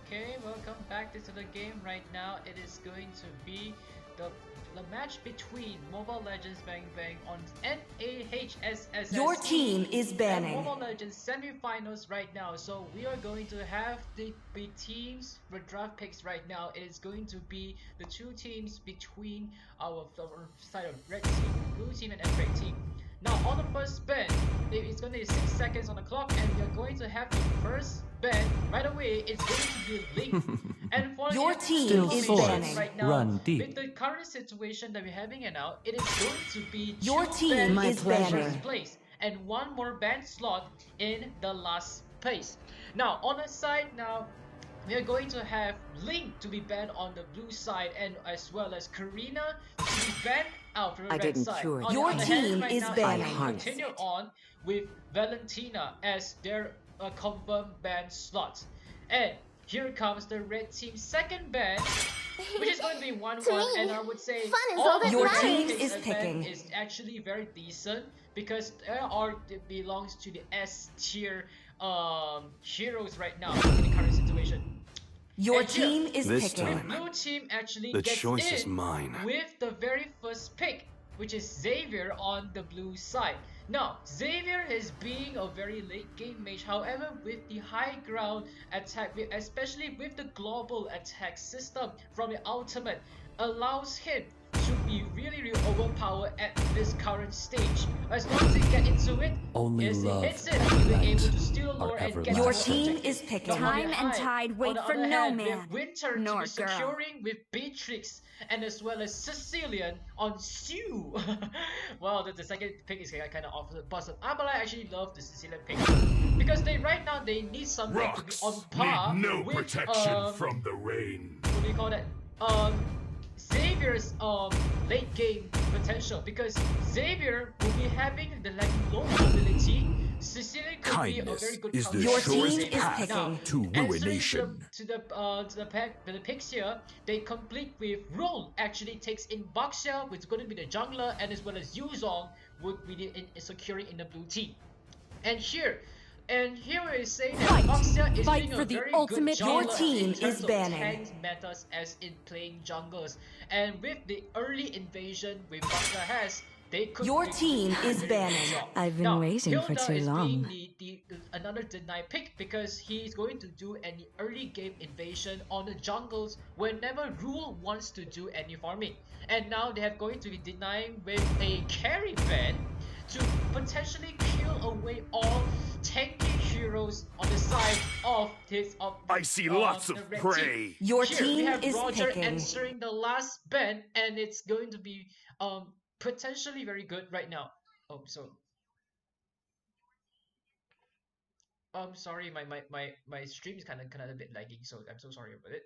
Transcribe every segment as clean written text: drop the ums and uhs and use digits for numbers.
Okay, welcome back to the game. Right now it is going to be the match between Mobile Legends Bang Bang on NAHSSE. Your team is banning. Mobile Legends semi-finals right now. So we are going to have the teams for draft picks right now. It is going to be the two teams between our side of red team, blue team, and red team. Now on the first spin, it's going to be 6 seconds on the clock, and we are going to have the first ban right away. It's going to be Link. And for your team is banning right now. Run deep. With the current situation that we're having it now, it is going to be your team is banning. Place and one more ban slot in the last place. Now on the side now, we are going to have Link to be banned on the blue side, and as well as Karina to be banned out from the red side. Your team is banning. Continue on with Valentina as their confirmed ban slots. And here comes the red team's second ban, which is going to be 1-1, and I would say your team is picking is actually very decent because it belongs to the S tier heroes right now in the current situation. Your team is picking. The blue team actually The gets choice in is mine. with the very first pick, which is Xavier on the blue side. Now, Xavier is being a very late game mage, however, with the high ground attack, especially with the global attack system from the ultimate, allows him to to be really overpowered at this current stage. As long as they get into it, Only as it love hits it, and you'll be able light to steal are lore and everlasting. get Your to team objectives. is picking. But on the Time and high- tide wait on the for other no hand, we man, have Winter to nor be girl. securing with Beatrix and as well as Sicilian on Sue. Well, the second pick is kind of off the bus. I actually love the Sicilian pick because right now they need something to be on par need no with protection from the rain. what do you call that? Xavier's late game potential, because Xavier will be having the low mobility. Sicilian could be a Kindness very good is the counter Your to team surest Xavier. is path picking. to Answering ruination. to the picks here, they complete with Roll actually takes in Baxia, which is going to be the jungler, and as well as Yuzong would be securing in the blue team. And here we say that Fight. Baxia is Fight doing for a the very ultimate good Your jungler team in is terms of banning. tank metas as in playing junglers. And with the early invasion with Baxia has, they could Your be team doing a is very good banning. job. I've been Now, waiting for Hilda too is long. being the another denied pick because he's going to do any early game invasion on the jungles whenever Rule wants to do any farming. And now they have going to be denying with a carry ban to potentially kill away all tanky heroes on the side of his I see lots the of red prey. team. Your Here, team we have is Roger picking. answering the last ban, and it's going to be potentially very good right now. Oh, so sorry, my stream is kind of a bit lagging, so I'm so sorry about it.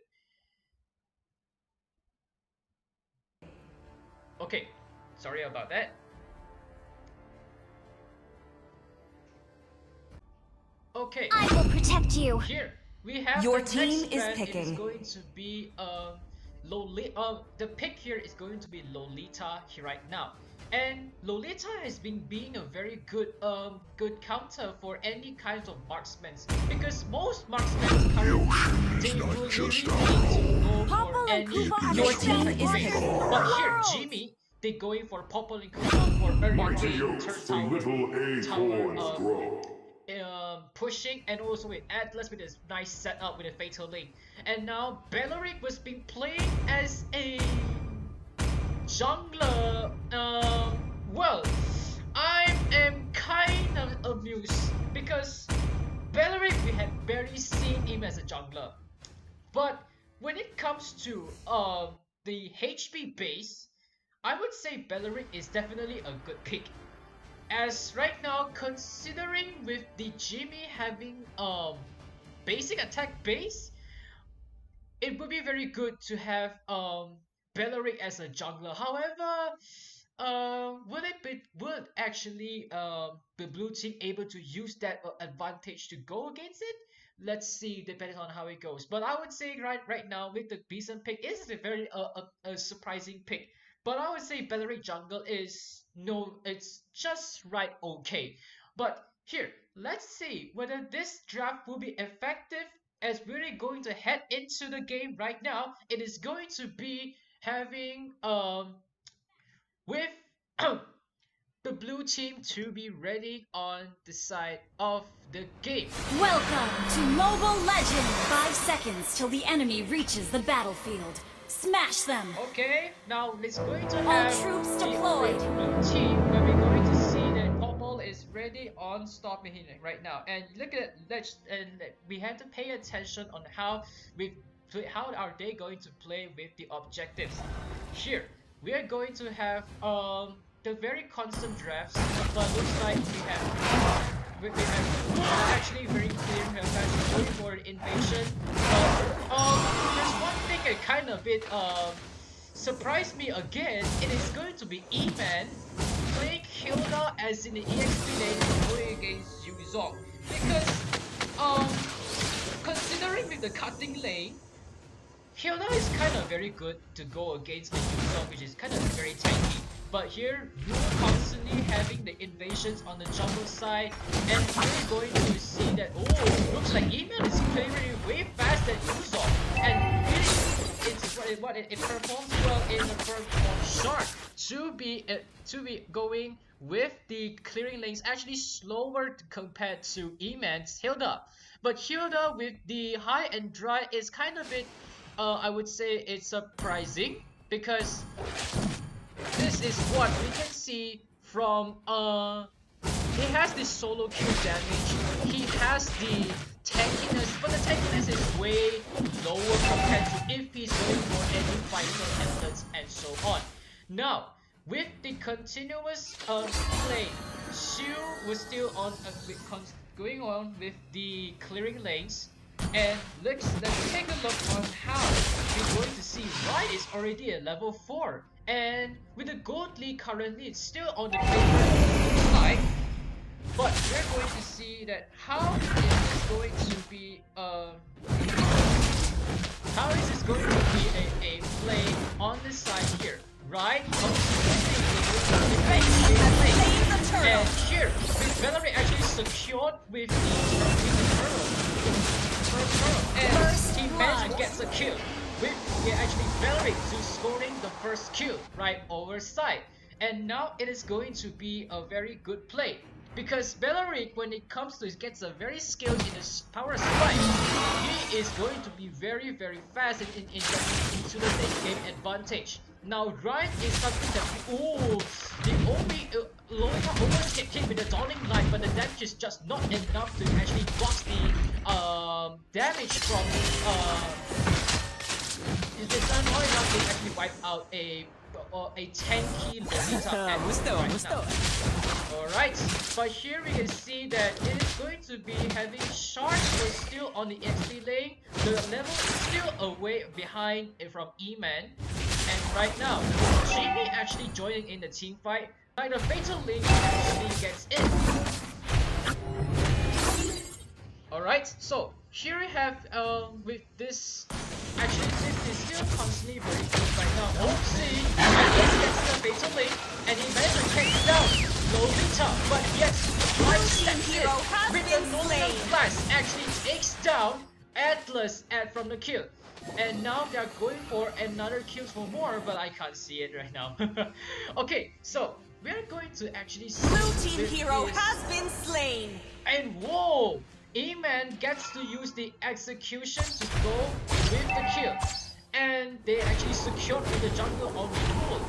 Okay, sorry about that. Okay, I will protect you. here we have Your the team next is ban. It picking. is going to be Lolita. The pick here is going to be Lolita here right now. And Lolita has been being a very good counter for any kind of marksmen, because most marksmen currently they will really need to go Popple for and any Koopa are Your the team best is warriors picking. in the but here world. Jimmy they going for Popple and Koopa for early Mighty game oaks turn for tower little acorns grow. pushing, and also with Atlas with this nice setup with a fatal lane. And now Bellaric was being played as a jungler. Well, I am kind of amused because Bellaric we had barely seen him as a jungler, but when it comes to the HP base, I would say Bellaric is definitely a good pick. As right now, considering with the Jimmy having basic attack base, it would be very good to have Bellaric as a jungler. However, would actually the blue team able to use that advantage to go against it? Let's see, depending on how it goes. But I would say right now with the Bison pick is a very a surprising pick. But I would say Bellaric jungle is no, it's just right okay. But here, let's see whether this draft will be effective as we're going to head into the game right now. It is going to be having with the blue team to be ready on the side of the game. Welcome to Mobile Legends. 5 seconds till the enemy reaches the battlefield. Smash them. Okay, now it's going to All have troops the deployed. blue team where we're going to see that Popple is ready on stopping him right now. And look at we have to pay attention on how are they going to play with the objectives. Here we are going to have the very constant drafts, but looks like we have actually very clear going for invasion. There's one thing that kind of bit surprised me again. It is going to be E-Man playing Hilda as in the EXP lane and going against Yuzong, because considering with the cutting lane, Hilda is kind of very good to go against the Yuzong, which is kind of very tanky. But here, Rule constantly having the invasions on the jungle side, and we're going to see that, oh, looks like E-Man is clearing way faster than Yuzong, and it performs well in the first shot to be going with the clearing lanes actually slower compared to E-Man's Hilda. But Hilda with the high and dry is kind of I would say it's surprising, because this is what we can see from he has this solo kill damage, he has the tankiness, but the tankiness is way lower compared to if he's going for any final efforts and so on. Now, with the continuous play, Shu was still on going on with the clearing lanes, and let's take a look on how we're going to see Rai is already at level 4, and with the gold league currently it's still on the favorite side. But we're going to see that how is this going to be a play on this side here, right? And here, with Valerie actually secured with the turtle, and he managed to get the kill. With Valerie to scoring the first kill right over side, and now it is going to be a very good play. Because Beleric, when it comes to gets a very skilled in his power strike, he is going to be very fast in getting into the late game advantage. Now Ryan is something that the only almost get hit with the Dawning Light, but the damage is just not enough to actually box the damage from it's not enough to actually wipe out a tanky Lolita right now. Alright, but here we can see that it is going to be having Shark was still on the XP lane. The level is still away behind from E-Man. And right now, Jamie actually joining in the team fight. Like the Fatal Link actually gets in. Alright, so here we have with this this is still constantly very good right now. Oopsie! And this gets the Fatal Link, and he managed to take down Lolita, but yes, Ryan steps in with the Lolita Blast, actually takes down Atlas from the kill. And now they are going for another kills for more, but I can't see it right now. Okay, so we are going to actually see Blue team hero has been slain. And whoa! E-Man gets to use the execution to go with the kill. And they actually secured with the jungle of Rule.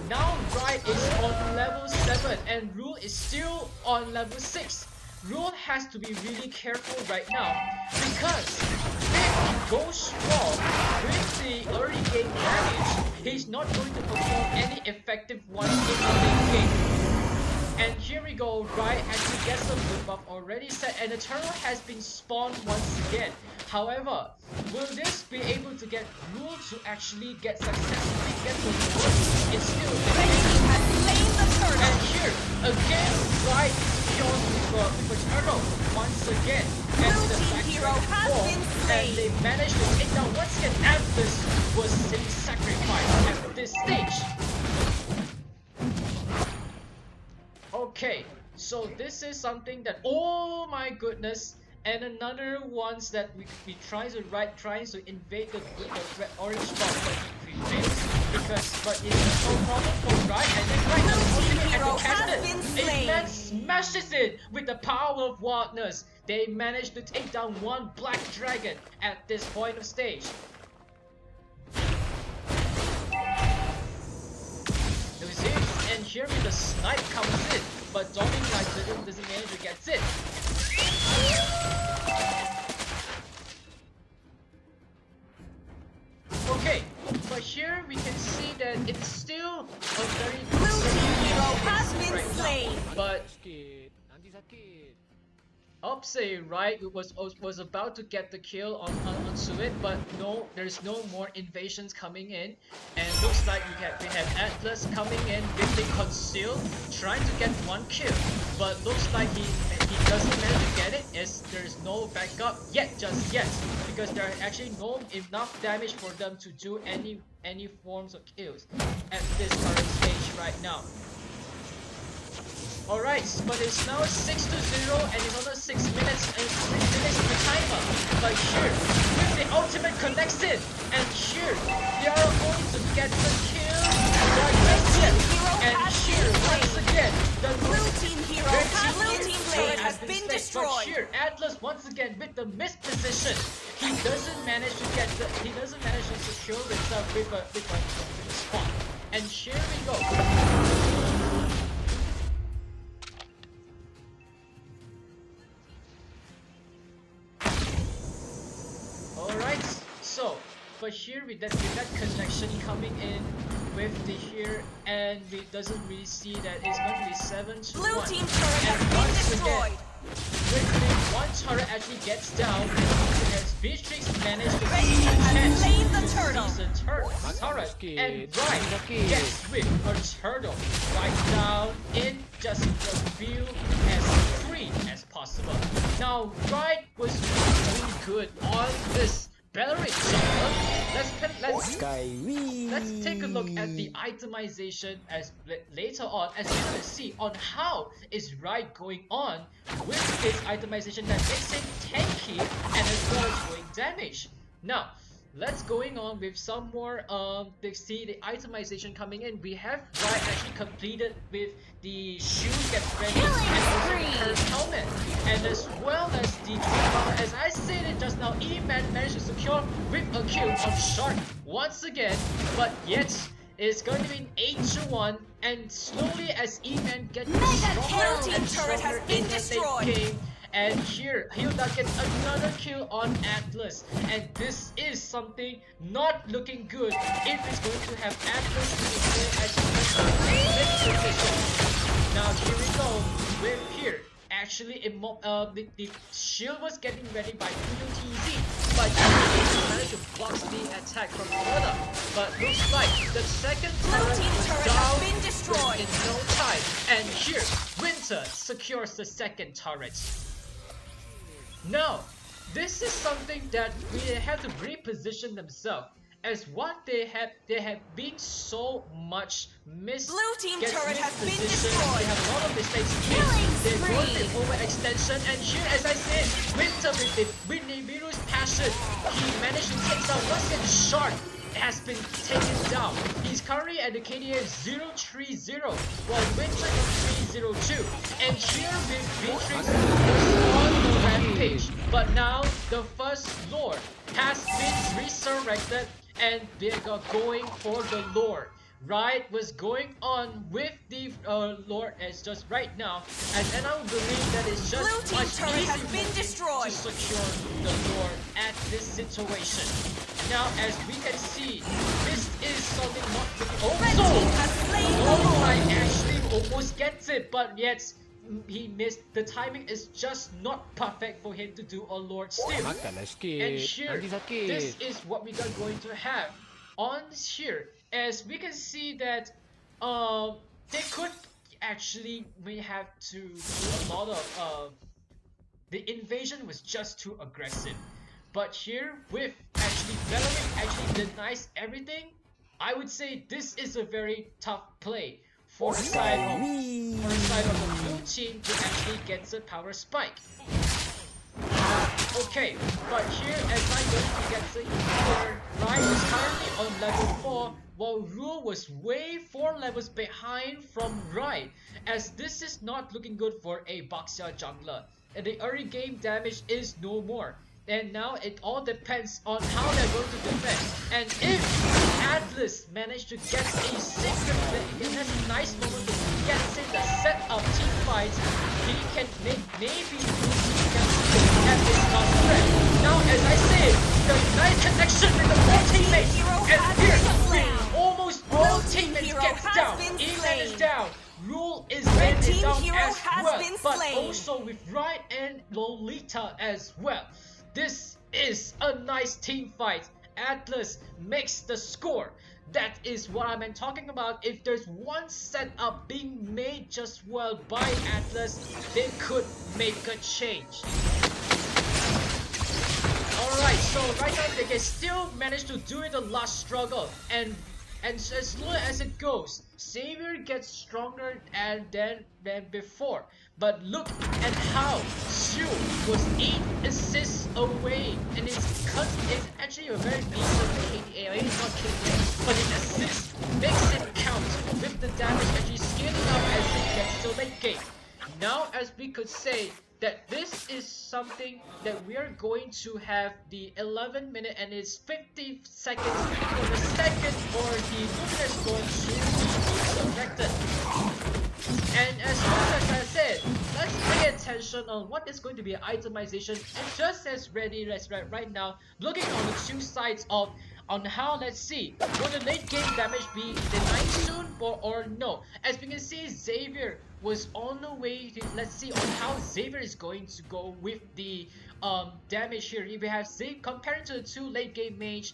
Now Rai is on level 7 and Rule is still on level 6. Rule has to be really careful right now, because if he goes strong with the early game damage, he's not going to perform any effective one in the late game. And here we go, Rai actually gets the blue buff already set, and the turtle has been spawned once again. However, will this be able to get Rule to actually get successfully get the reward? It's still and here, again, Rai secured with a turtle once again. And the backtrack and they managed to take down once again. Atlas was sacrificed at this stage. Okay, so this is something that, oh my goodness, and another ones that we trying to invade the red orange spot, but he prevails but it's no problem for Rai, and then right now it smashes it with the power of wildness. They managed to take down one black dragon at this point of stage. And here with the snipe comes in, but Dawning Light doesn't manage to get it. Okay, but here we can see that it's still a very good hero has been slain. But Opsay, right, was about to get the kill on Suit, but no, there's no more invasions coming in, and looks like we have Atlas coming in with the Conceal, trying to get one kill, but looks like he doesn't manage to get it, as there's no backup just yet, because there are actually no enough damage for them to do any forms of kills at this current stage right now. Alright, but it's now 6-0 and it's another 6 minutes and 3 minutes in the timer. But here, with the ultimate connected, and here, they are going to get the kill right here. And here, once again, the blue team hero has been destroyed. But here, Atlas once again with the missed position. He doesn't manage to secure himself with a spot. and here we go. Alright, so but here with that connection coming in with the here, and we doesn't really see that it's going to be 7 to 1. Blue team turret has And been once destroyed. again, quickly one turret actually gets down, and as Beatrix managed to Red see team the has chance slain the to turtle. seize the turret, and right gets with her turtle right down in just a few as free as possible. Now right was really good on this Bellerin jungler. Let's take a look at the itemization as later on, as you can see on how is Right going on with this itemization that makes it tanky and as well as doing damage. Now let's going on with some more they see the itemization coming in. We have Right actually completed with the shield gets ready and also the curved helmet, and as well as the Dreadnought. As I stated just now, E-Man managed to secure with a kill on Shark once again, but yet it's going to be an 8 to 1, and slowly as E-Man gets stronger and stronger in the late game. And here, Hilda gets another kill on Atlas. And this is something not looking good if it's going to have Atlas to be mid position. Now here we go with here. Actually, the shield was getting ready by PUTZ, but he managed to block the attack from Hilda. But looks like the second turret was down in no time. And here, Winter secures the second turret. Now, this is something that we have to reposition themselves, as what they have been so much Blue team turret has been mispositioned. They have a lot of mistakes made. They're going to overextension, and here, as I said, Winter with the Whitney Miru's passion, he managed to take down once again Shark has been taken down. He's currently at the KDA 030, while Winter is 302. And here with Beatrix was on the rampage. But now the first Lord has been resurrected, and they are going for the Lord. Right was going on with the Lord as just right now, and I believe that it's just Blue team turret has been destroyed to secure the Lord at this situation. Now, as we can see, this is something not looking. Red team has slain the Lord. Right actually almost gets it, but yet he missed. The timing is just not perfect for him to do a Lord still. And here, this is what we are going to have on here. As we can see that they could actually may have to do a lot of the invasion was just too aggressive. But here with actually Bellerin actually denies everything, I would say this is a very tough play for the side of the blue team to actually get the power spike. Okay, but here as I'm going to get the here, Ryan is currently on level 4, while Rule was way 4 levels behind from Ryan, as this is not looking good for a Baxia jungler. And the early game damage is no more. And now it all depends on how they're going to defend. And if Atlas managed to get a secret play, that's a nice moment to get in the set of team fights, he can maybe have this not threat. Now, as I said, the nice connection with the 4 teammates, and here, almost all teammates gets down. Ethan is down. Rule is down as well, but also with Ryan and Lolita as well. This is a nice team fight. Atlas makes the score. That is what I'm talking about. If there's one setup being made just well by Atlas, they could make a change. Alright, so right now they can still manage to do it the last struggle, and as slow as it goes, Savior gets stronger than before. But look at how Shu was 8 assists away, and it's actually a very decent KDA. It's not KDA, but it assists makes it count with the damage actually scaling up as it gets to late game. Now, as we could say that this is something that we are going to have the 11 minute and it's 50 seconds for the second or the luminous going to be selected. And as I said, let's pay attention on what is going to be itemization, and just as ready as right now, looking on the two sides of on how, let's see, will the late game damage be denied soon or no? As we can see, Xavier was on the way to, let's see on how Xavier is going to go with the damage here. If we have Xavier comparing to the two late game mage,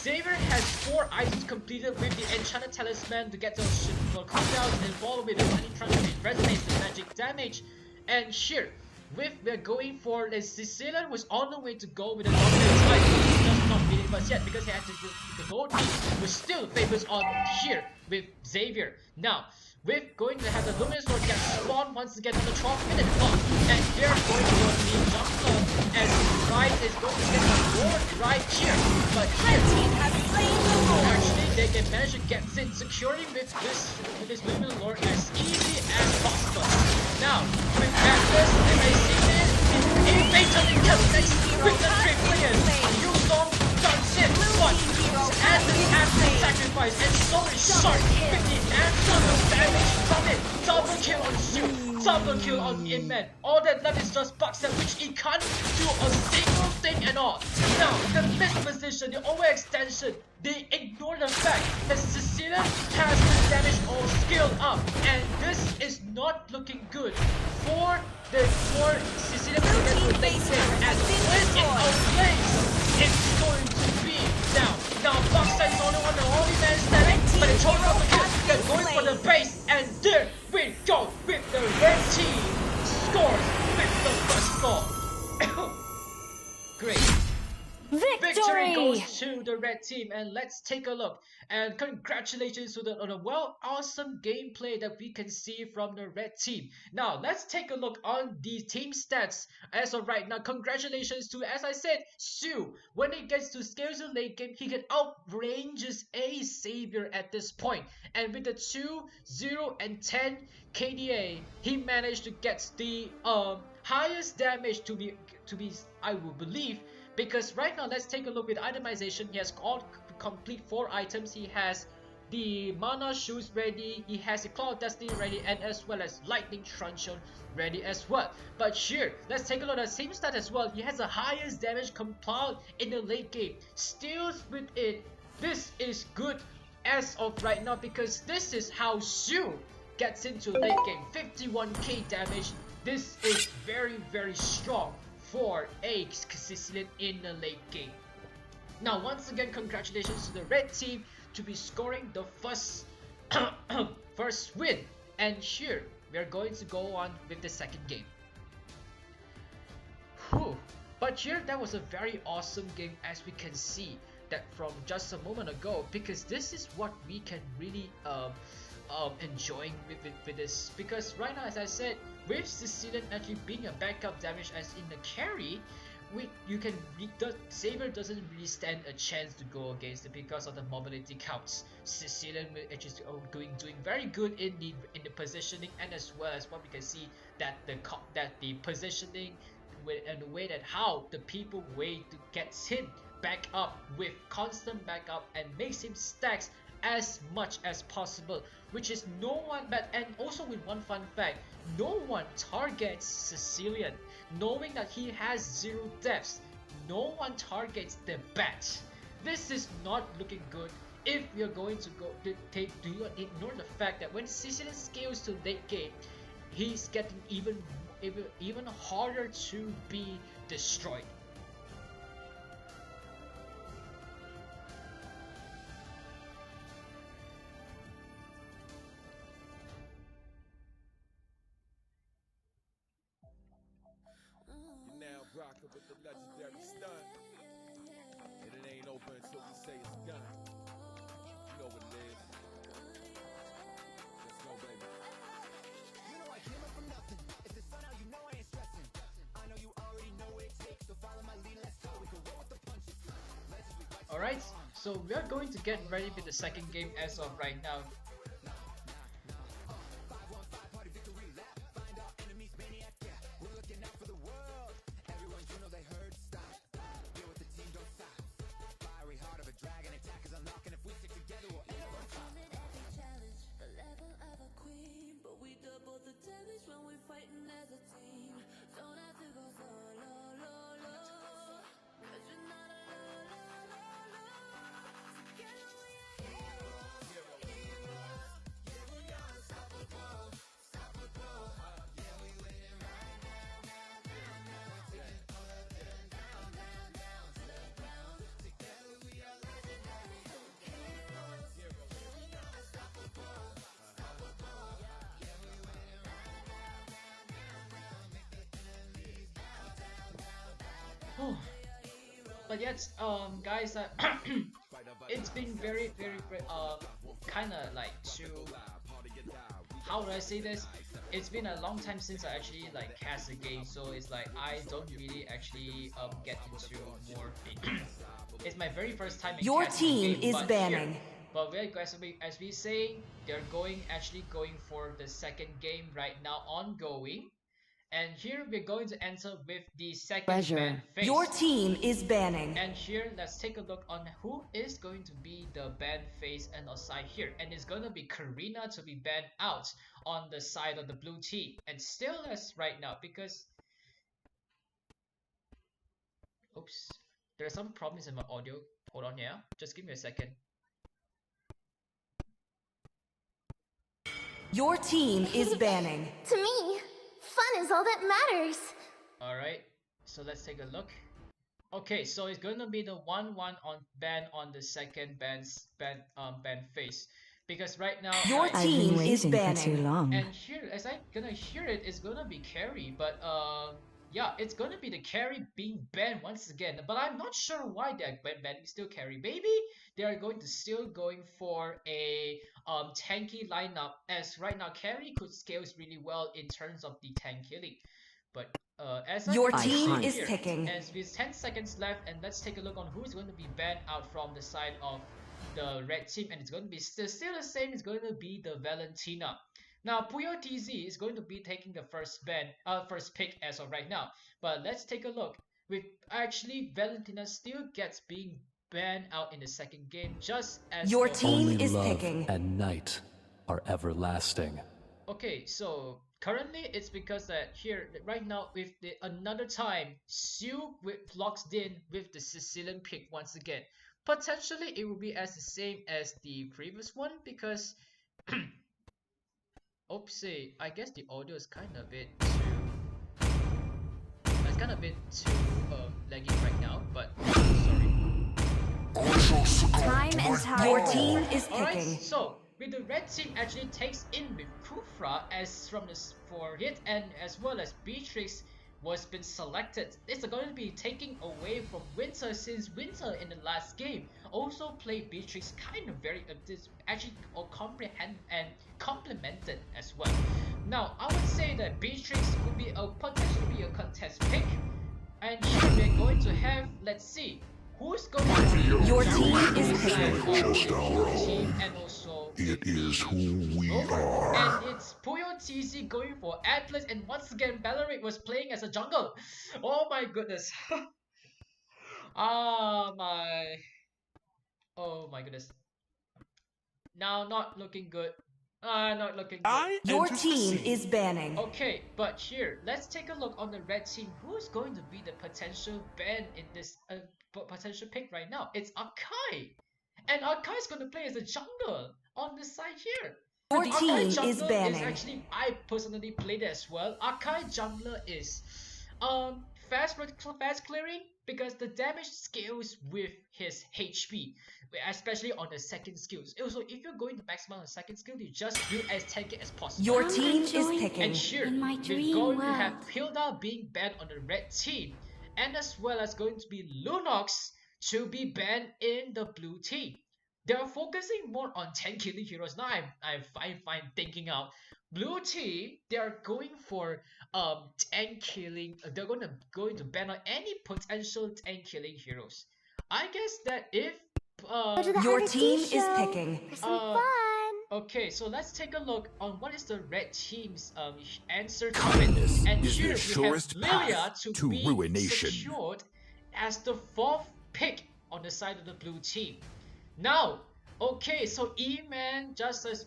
Xavier has 4 items completed with the Enchanted Talisman to get those cooldowns and follow with the Money Transfer resonates the magic damage. And here, we're going for the Sicilian was on the way to go with the Dominant Life, just not beating us yet because he had to do the gold team, which still favors on here with Xavier. Now, we're going to have the Luminous Lord get spawned once again on the 12th minute clock, and they're going to be jumped up as Ride is going to get the Lord right here. But here, Team has slain the Lord. actually they can manage to get it, securing with this Luminous Lord as easy as possible. Now, with Atlas, and I see this, he fatally connects with the 3 players. Yuzong does it, but Atlas has been sacrificed, and so is Shark with the absolute damage from it. Double kill on Sue, double kill on Inman. All that left is just Buxer, which he can't do a single thing at all. Now, the mid position, the overextension, they ignore the fact that Cecilia has the damage all skilled up, and this is not looking good for Cecilia to get the late game. And when it outplays, it's going to be now Buxer is the only man standing, but it's all up again. They're going for the base, and there we go with the red team scores with the first goal. Great. Victory goes to the red team, and let's take a look. And congratulations to the awesome gameplay that we can see from the red team. Now let's take a look on the team stats as of right now. Congratulations to, as I said, Sue. When it gets to scales to late game, he can outranges a Savior at this point. And with the 2, 0, and 10 KDA, he managed to get the highest damage to be I will believe. Because right now, let's take a look with itemization. He has all complete 4 items. He has the Mana Shoes ready, he has the Claw of Destiny ready, and as well as Lightning Truncheon ready as well. But here, let's take a look at the same stat as well. He has the highest damage compiled in the late game. Still with it, this is good as of right now because this is how Sue gets into late game. 51k damage. This is very, very strong for a Sicilian in the late game. Now once again, congratulations to the red team to be scoring the first first win, and here we are going to go on with the second game. Whew. But here that was a very awesome game, as we can see that from just a moment ago, because this is what we can really enjoying with this, because right now, as I said, with Sicilian actually being a backup damage as in the carry, Saber doesn't really stand a chance to go against it because of the mobility counts. Sicilian is doing very good in the positioning, and as well as what we can see that the positioning and the way that how the people gets him back up with constant backup and makes him stacks as much as possible, which is no one but, and also with one fun fact, no one targets Sicilian knowing that he has 0 deaths. No one targets the bat. This is not looking good if you're going to go do you ignore the fact that when Sicilian scales to late game, he's getting even harder to be destroyed. Rocker with the legendary stunt, and it ain't over until we say it's done. You know what it is. Let's go, baby. You know I came up from nothing. It's the sun out, you know I ain't stressing. I know you already know what it takes, so follow my lead, let's go. We can roll with the punches. Alright, so we are going to get ready for the second game as of right now. but yet, guys, it's been very, kind of like how do I say this? It's been a long time since I actually like cast a game, so it's like I don't really actually get into more. It's my very first time in Your casting a team game, is but banning. Here, but very aggressively, as we say, they're actually going for the second game right now, ongoing. And here we're going to enter with the second ban phase. Your team is banning. And here, let's take a look on who is going to be the ban phase and aside here. And it's going to be Karina to be banned out on the side of the blue team. And still as right now, because... Oops. There are some problems in my audio. Hold on, yeah. Just give me a second. Your team is banning. To me, fun is all that matters. Alright, so let's take a look. Okay, so it's gonna be the 1-1 on ban on the second ban phase. Because right now Your team is banning. and here as I gonna hear it, it's gonna be carry, but yeah, it's gonna be the carry being banned once again. But I'm not sure why they're banning still carry. Maybe they are going to still going for a tanky lineup, as right now carry could scales really well in terms of the tank killing. But as Your I team see is here, picking. as with 10 seconds left, and let's take a look on who's going to be banned out from the side of the red team, and it's going to be still the same. It's going to be the Valentina. Now Puyo TZ is going to be taking the first pick as of right now. But let's take a look. With actually Valentina still gets being banned out in the second game, just as Your the- team Only is love picking. and night are everlasting. Okay, so currently it's because that here right now with the another time Sue with locked in with the Sicilian pick once again. Potentially it will be as the same as the previous one because oopsie, I guess the audio is kind of a bit too laggy right now, but sorry. Time and tide. Your team is Alright, picking. so with the red team actually takes in with Kufra as from this for it, and as well as Beatrix was been selected. It's going to be taking away from Winter, since Winter in the last game also played Beatrix kind of very actually comprehend and complemented as well. Now I would say that Beatrix would be potentially be a contest pick, and here we're going to have, let's see, who's going to be Your team is inside picking. of Just our the team, own. and also It is who we are. and it's Puyo TZ going for Atlas, and once again Valeric was playing as a jungle. Oh my goodness. Oh my goodness. Now not looking good. Not looking good. Your team is banning. Okay, but here, let's take a look on the red team. Who's going to be the potential ban in this potential pick right now? It's Akai. And Akai is going to play as a jungle on the side here. Your The team Akai is jungler banning. actually, I personally played it as well. Akai jungler is fast clearing because the damage scales with his HP, especially on the second skills. Also, if you're going to maximize on the second skill, you just build as tanky as possible. Your team is joined picking. And here, in my we're dream going to world. have Hilda being banned on the red team, and as well as going to be Lunox to be banned in the blue team. They are focusing more on tank killing heroes. Now I'm fine thinking out. Blue team, they are going for tank killing. They're going to ban on any potential tank killing heroes. I guess that if Go to the Your RT team is show picking. for some Uh, fun. okay, so let's take a look on what is the red team's answer to Kindness it. And is here the we surest have Lilia path to to be ruination. secured as the 4th pick on the side of the blue team. Now, okay, so E-Man, just as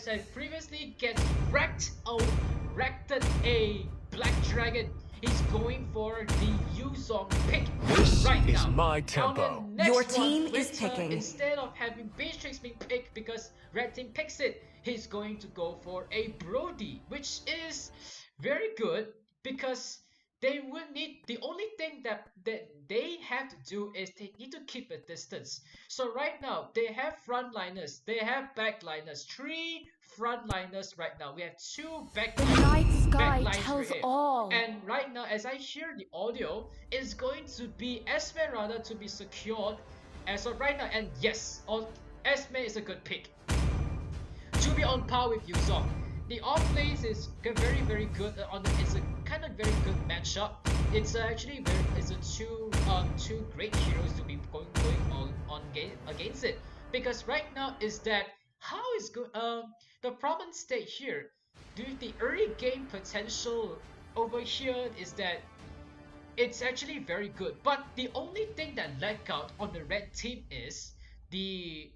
I previously gets wrecked a black dragon. He's going for the Yuzong pick This right is now. my On tempo. the next Your one, team is Winter, picking. Instead of having Beatrix being picked because red team picks it, he's going to go for a Brody, which is very good because they will need, the only thing that they have to do is they need to keep a distance. So right now they have frontliners, they have backliners, 3 frontliners right now. We have two The night sky backlines tells here. all. And right now, as I hear the audio, it's going to be Esmeralda to be secured as of right now. And yes, Esme is a good pick to be on par with Yuzong. The off lanes is very good. It's a kind of very good matchup. It's actually it's a two great heroes to be going on against it. Because right now is that how is good. The problem state here, due to the early game potential over here, is that it's actually very good. But the only thing that lagged out on the red team is the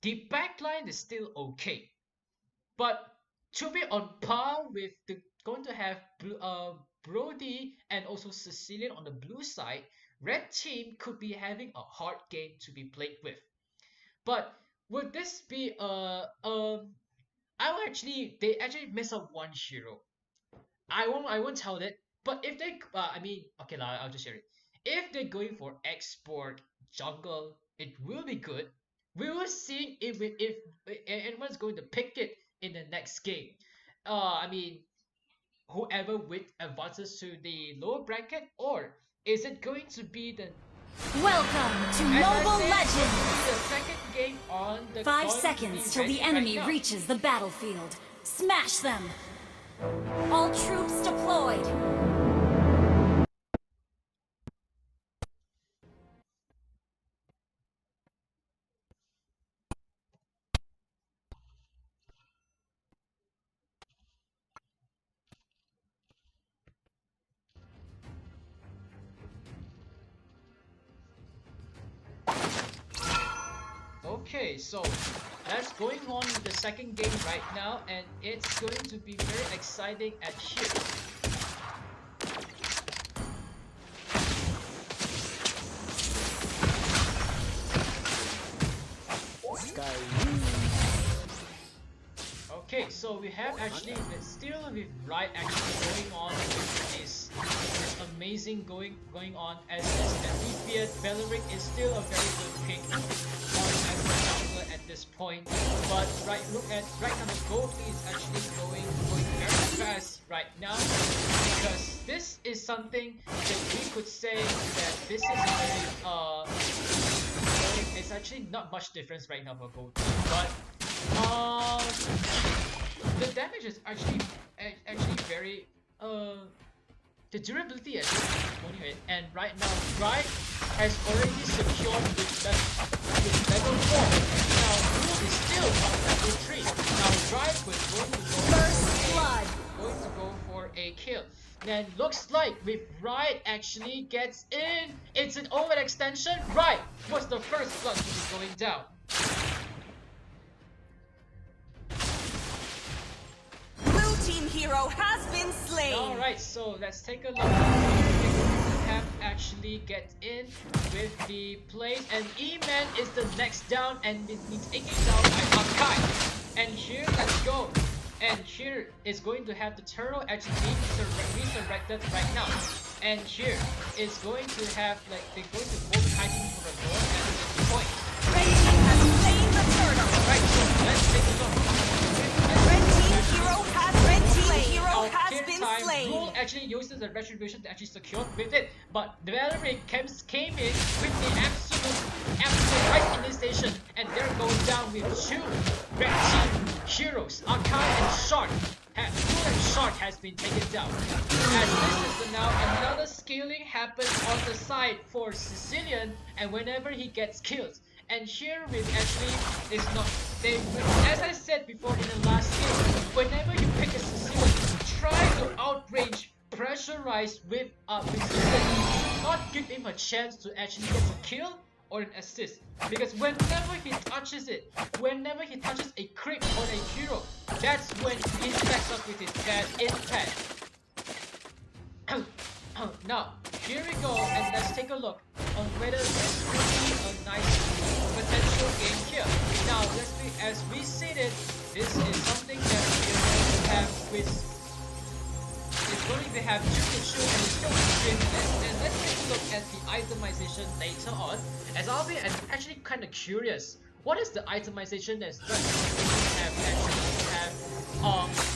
backline is still okay. But to be on par with the going to have Brody and also Sicilian on the blue side, red team could be having a hard game to be played with. But would this be they actually miss out one hero. I won't tell it. But if they I mean okay lah, I'll just share it. If they're going for export jungle, it will be good. We will see if anyone's going to pick it in the next game. I mean, whoever advances to the lower bracket, or is it going to be the Welcome to as I Mobile said, Legends! the second game on the 5 going to seconds be till the ready right enemy now. reaches the battlefield. Smash them! All troops deployed! Okay, so that's going on with the second game right now, and it's going to be very exciting at here. Okay, so we have actually still with Riot actually going on with this amazing going on as Beard Valeric is still a very good pick on as a jungler at this point. But right now the gold lead is actually going very fast right now, because this is something that we could say that this is it's actually not much difference right now for gold lead, but the damage is actually very the durability is only, and right now Bright has already secured with level 4. Now Blue is still on level 3. Now Bright was going to go for a kill. Then looks like with Riot actually gets in. It's an overextension. Right was the first blood to be going down. Blue team hero has been slain. Alright, so let's take a look. Have actually get in with the plays, and E-Man is the next down and is taken down by Akai. And here, let's go. And here is going to have the turtle actually being resurrected right now. And here is going to have like they're going to both hiding for the north at this point. Red team has slain the turtle. Right, so let's take a look. Red team hero has been slain. Rule actually uses the retribution to actually secure with it, but the Valeric came in with the absolute right in this station, and they're going down with two red team heroes, Akai and Shark. Blue and Shark has been taken down. As this is now another scaling happens on the side for Sicilian, and whenever he gets killed. And here with actually is not as I said before in the last game, whenever you pick a Sicilian, try to outrange, pressurize with Sicilian, not give him a chance to actually get a kill or an assist. Because whenever he touches a creep on a hero, that's when he stacks up with his bad impact. Now, here we go, and let's take a look on whether this will be a nice potential game here. Now, as we stated, this is something that we're going to have with. It's going to have 2 to 2 and it's going to be and let's take a look at the itemization later on. As I'll be actually kind of curious, what is the itemization that's going to have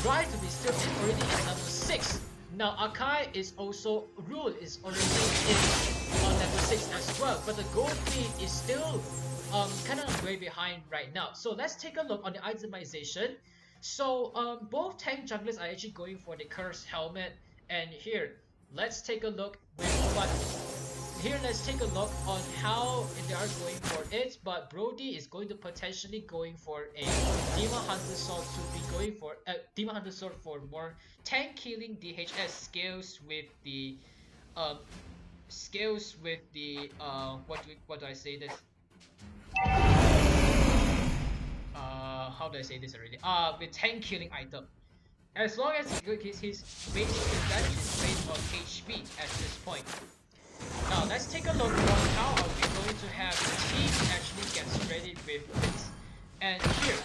Bright to be still already in level 6. Now Akai is also Rule is already on level 6 as well, but the gold feed is still kind of way behind right now. So let's take a look on the itemization. So both tank junglers are actually going for the cursed helmet, and here let's take a look with what. Here, let's take a look on how they are going for it. But Brody is going to potentially going for a Demon Hunter Sword to be going for Demon Hunter Sword for more tank killing DHS skills with the what do I say this? How do I say this already? With tank killing item. As long as his basic damage is based on HP at this point. Now let's take a look on how are we going to have the team actually gets ready with this. And here,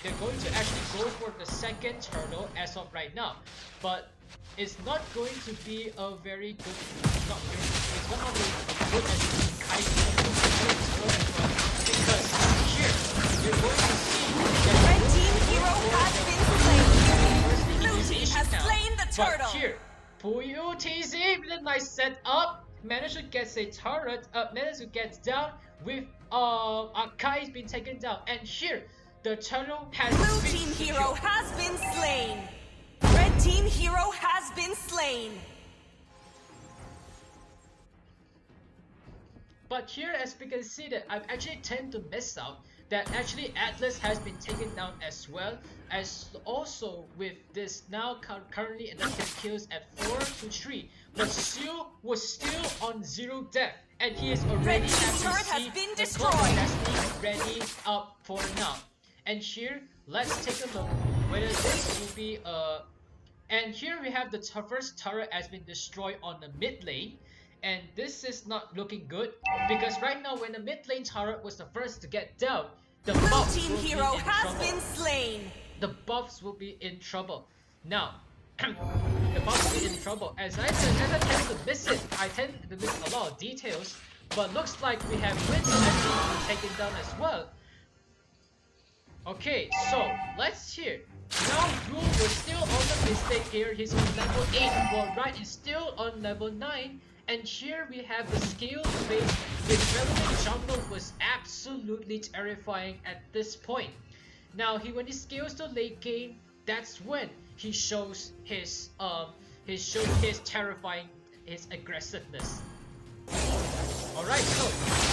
they're going to actually go for the second turtle as of right now. But it's not going to be a very good, it's not really good as because here, you're going to see that Red team hero has been slain. Blue team has slain the turtle. But here, Puyo TZ with a nice setup. Managed to get a turret, managed to get down with Akai being taken down, and here the turtle has Blue been team secured. hero has been slain. Red team hero has been slain. But here, as we can see, that I actually tend to miss out that actually Atlas has been taken down as well, as also with this now currently in the kills at 4-3, but Sue was still on 0 death, and he is already Red team turret has been destroyed. Ready up for now. And here, let's take a look whether this will be and here we have the first turret has been destroyed on the mid lane. And this is not looking good because right now when the mid lane turret was the first to get down, the buffs team will hero be in has trouble. been slain. The buffs will be in trouble. Now, the buffs will be in trouble. As I tend to miss it, I tend to miss a lot of details. But looks like we have Winston actually taken down as well. Okay, so let's hear. Now Rule was still on the mistake here. He's on level 8, while Right is still on level 9. And here we have the skill base with relevant jungle was absolutely terrifying at this point. Now when he scales to late game, that's when he shows his terrifying aggressiveness. Alright, so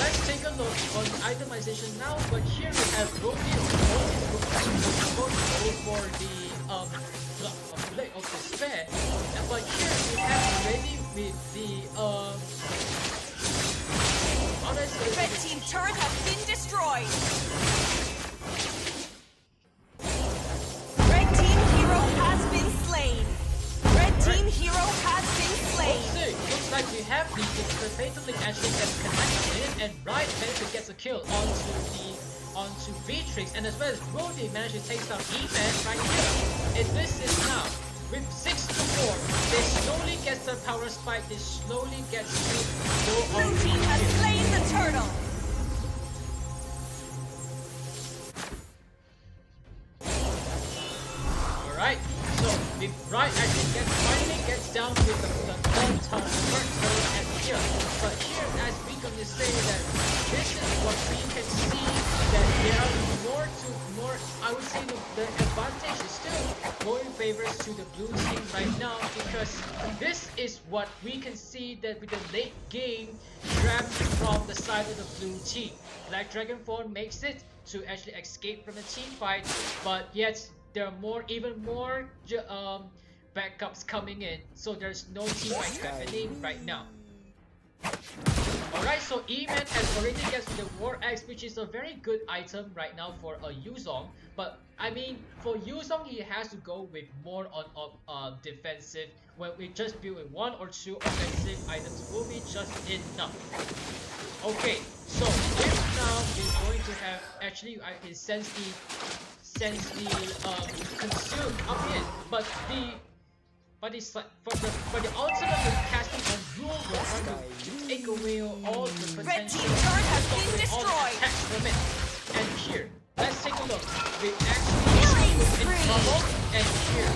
let's take a look on the itemization now. But here we have Brody going to go for the Blade of Despair. But here we have already with the Red team turret has been destroyed. Red team hero has been slain. Red team hero has been slain. Looks like we have the fatally actually gets connected, and Bright managed to get a kill onto Beatrix, and as well as Brody managed to take down E-Man right here. And this is now with 6-4. They slowly get the power spike. They slowly get to go on. Blue team has slain the turtle. Alright, so if Bright actually finally gets down with the third turret at here. But here, as we can just say that this is what we can see, that there are more, I would say the advantage is still going favors to the blue team right now, because this is what we can see that with the late game draft from the side of the blue team. Black Dragon Form makes it to actually escape from the team fight, but yet there are even more backups coming in, so there's no team fight happening right now. Alright, so E-Man has already gets the War Axe, which is a very good item right now for a Yuzong. But I mean, for Yuzong, he has to go with more on defensive. When we just build with 1 or 2 offensive items, will be just enough. Okay, so if now we're going to have actually I can sense the consume up in, but the ultimate casting on Rule will try to take away all the potential. Red team turret has been all the destroyed. attacks from it. And here, let's take a look. We actually He was in spree. trouble, and here,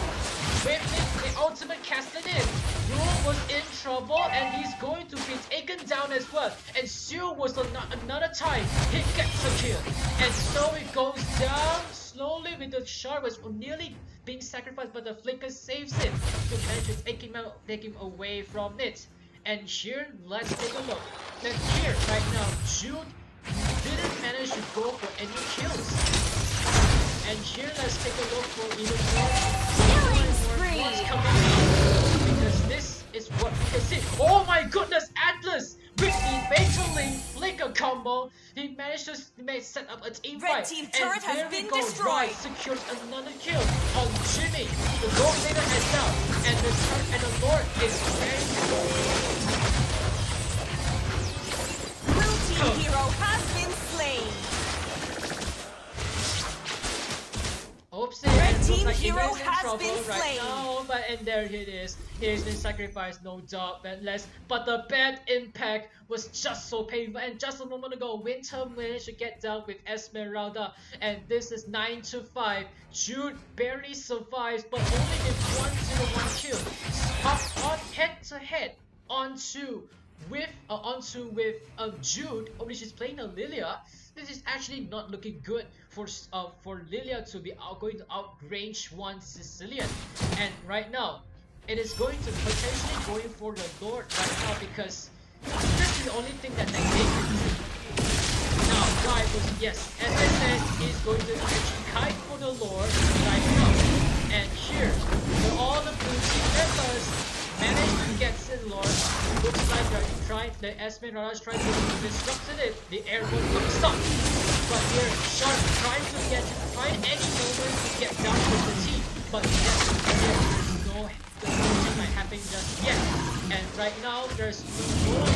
with the ultimate casted in, Yul was in trouble, and he's going to be taken down as well. And Siu was another time, he gets a kill. And so it goes down slowly with the shark was nearly being sacrificed, but the flicker saves it to manage to take him away from it. And here, let's take a look. That here, right now, Jude didn't manage to go for any kills. And here, let's take a look for even more what's coming up. Because this is what we can see. Oh my goodness, Atlas! With the fatally flicker combo, he managed to set up a team Red fight. team And turret has there we been go. destroyed. Right, secures another kill on Jimmy. The gold leader has down, and the Lord is ready to go. Blue team hero has been slain. Oops, Red and team looks like hero Ingrid's in has trouble been right slain. now, and there it is. He's been sacrificed, no doubt, but the bad impact was just so painful. And just a moment ago, Winter managed to get down with Esmeralda, and this is 9-5. Jude barely survives, but only with 101 kill. Up on head-to-head onto with Jude, which is playing a Lilia. This is actually not looking good for Lilia to be going to outrange one Sicilian. And right now, it is going to potentially going for the Lord right now because this is the only thing that they make. Now, Guy was yes, as I said, he's going to actually kite for the Lord right now. And here, for all the blue team members, managed to get to the Lord. Looks like they're trying, the Esmeralda's trying to disrupt it. The airborne comes up. But here, Shark trying to find any moment to get down with the team. But yes, there's no might happen just yet. And right now, there's no one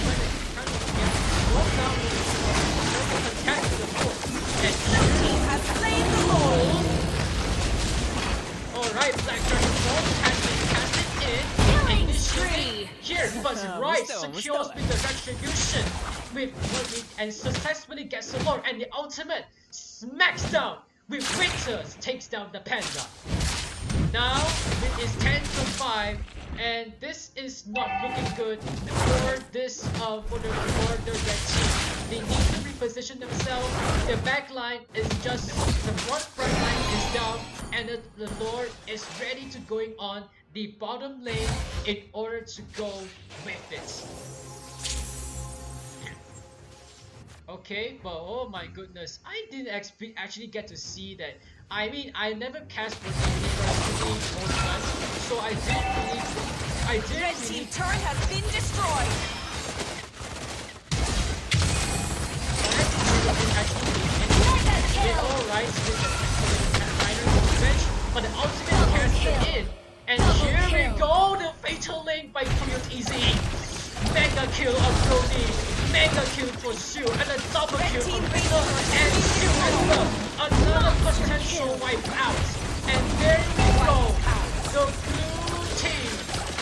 trying to get slowed down with the attack to the floor. And Blue team has slain the Lord. Alright, Black Dragon Ball has been casted in. Killing spree. Here, but right secures with the retribution and successfully gets the Lord, and the ultimate smacks down with Winter takes down the Panda. Now it is 10-5, and this is not looking good for this for the red team. They need to reposition themselves. Their back line is just the front line is down, and the Lord is ready to going on the bottom lane in order to go with it. Okay, but oh my goodness, I didn't actually get to see that. I mean, I never cast for the university most times, so I didn't Red team turret has been destroyed. Alright, but the ultimate casted in, and here we go, the fatal link by PUBG. Mega kill of Brody, mega kill for Shu, and a double kill for Winter and Shu as well. Another potential wipe out. And there we go. The blue team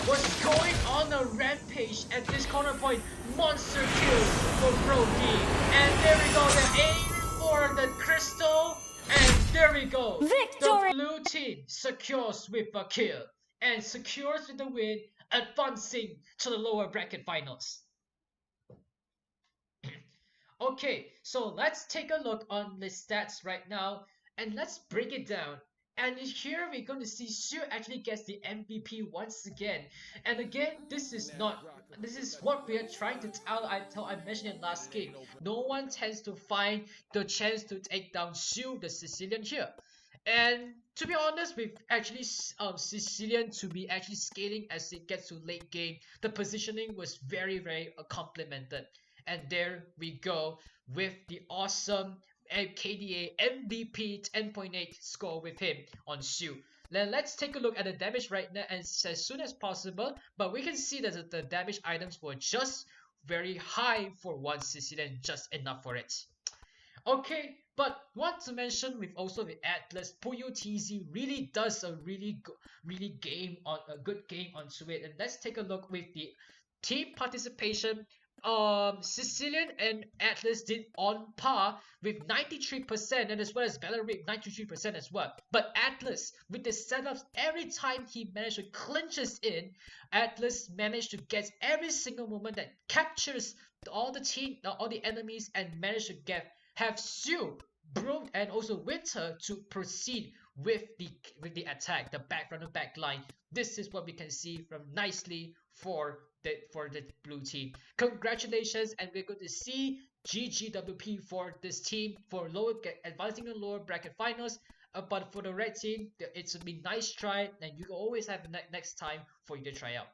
was going on a rampage at this corner point. Monster kill for Brody. And there we go, the aim for the crystal. And there we go. Victory! The blue team secures with a kill and secures with the win, advancing to the lower bracket finals. Okay, so let's take a look on the stats right now and let's break it down. And here we're going to see Shu actually gets the MVP once again. And again, this is what we are trying to tell. I mentioned it last game. No one tends to find the chance to take down Shu, the Sicilian here. And to be honest, with actually Sicilian to be actually scaling as it gets to late game, the positioning was very complimented. And there we go with the awesome KDA MVP 10.8 score with him on Shu. Then let's take a look at the damage right now and as soon as possible. But we can see that the damage items were just very high for one Sicilian, just enough for it. Okay, but want to mention with also the Atlas, PUBG really does a really good game onto it. And let's take a look with the team participation Sicilian and Atlas did on par with 93% and as well as Valor with 93% as well. But Atlas, with the setups, every time he managed to clinches in, Atlas managed to get every single moment that captures all the enemies and managed to have Sue, Brooke, and also Winter to proceed with the attack, the back line. This is what we can see from nicely for the blue team. Congratulations, and we're going to see GGWP for this team for advancing the lower bracket finals. But for the red team, it's a nice try, and you can always have next time for you to try out.